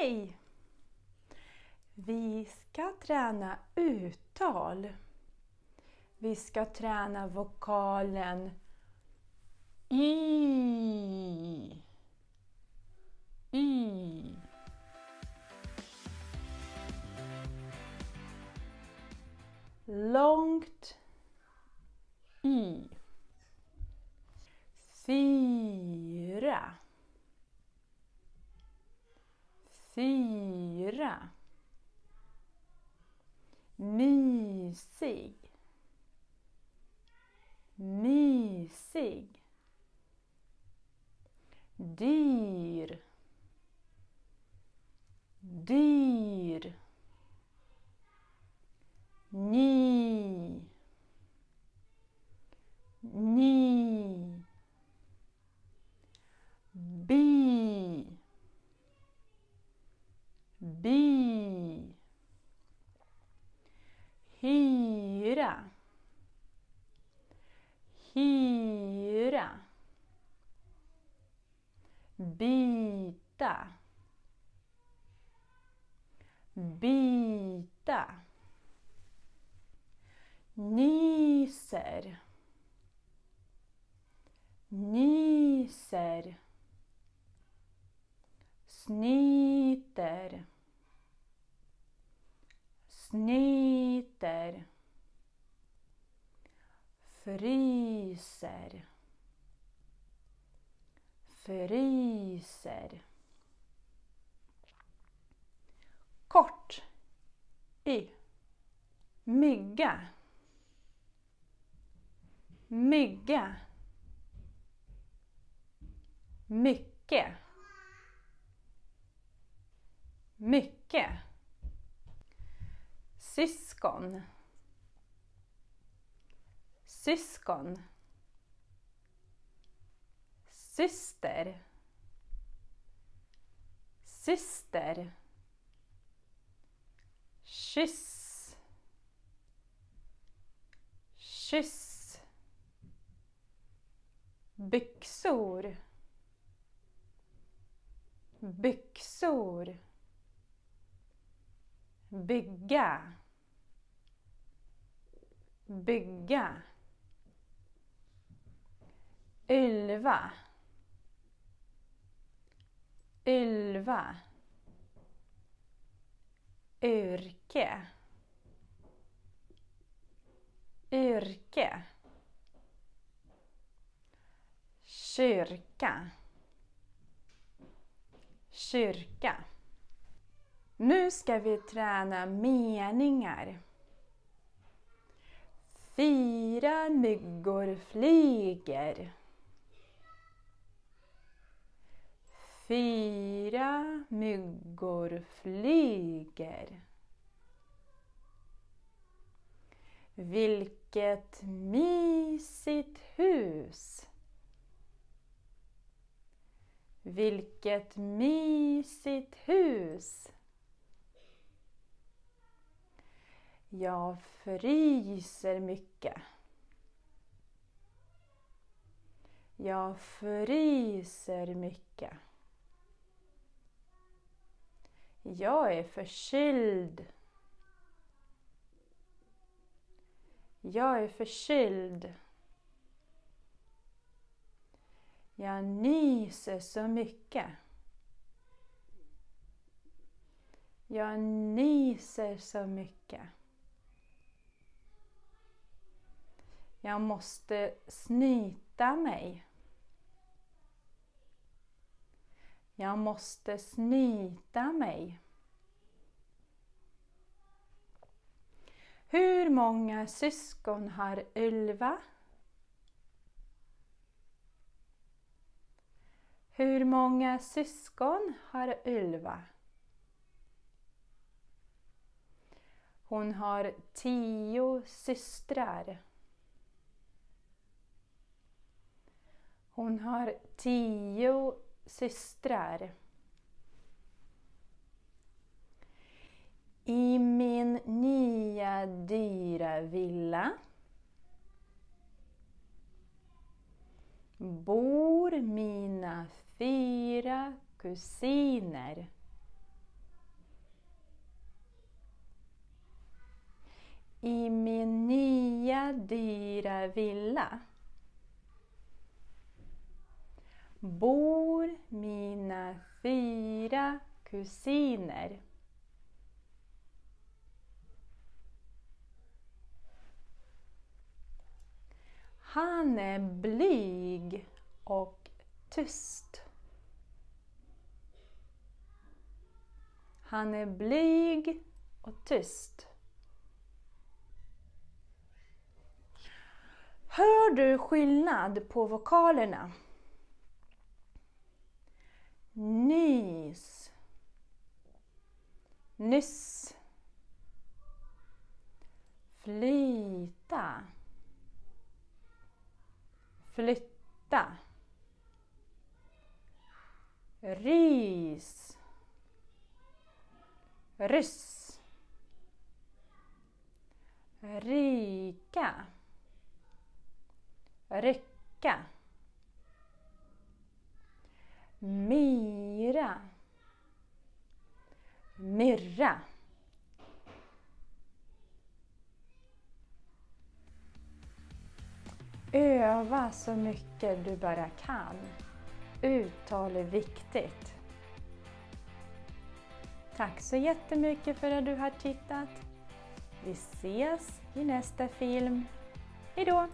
Hej! Vi ska träna uttal. Vi ska träna vokalen Y. Y. Långt Y. 4. 4. Mysig. Mysig. Dyr. Dyr. Ny. Ny. By. By. Hyra. Hyra. Byta. Byta. Nyser. Nyser. Snyter. Snyter. Fryser. Fryser. Kort Y. Mygga. Mygga. Mycket. Mycket. Syskon. Syskon. Syster. Syster. Kyss. Kyss. Byxor. Byxor. Bygga. Bygga. Ylva. Ylva. Yrke. Yrke. Kyrka. Kyrka. Nu ska vi träna meningar. 4 myggor flyger. 4 myggor flyger. Vilket mysigt hus. Vilket mysigt hus. Jag fryser mycket. Jag fryser mycket. Jag är förkyld. Jag är förkyld. Jag nyser så mycket. Jag nyser så mycket. Jag måste snyta mig. Jag måste snyta mig. Hur många syskon har Ylva? Hur många syskon har Ylva? Hon har 10 systrar. Hon har 10 systrar. I min nya dyra villa bor mina 4 kusiner. i min nya dyra villa bor mina 4 kusiner. Han är blyg och tyst. Han är blyg och tyst. Hör du skillnad på vokalerna? Nys, nyss, flyta, flytta, rys, ryss, ryka, rycka, myra, myrra. Öva så mycket du bara kan. Uttal är viktigt. Tack så jättemycket för att du har tittat. Vi ses i nästa film. Hej då!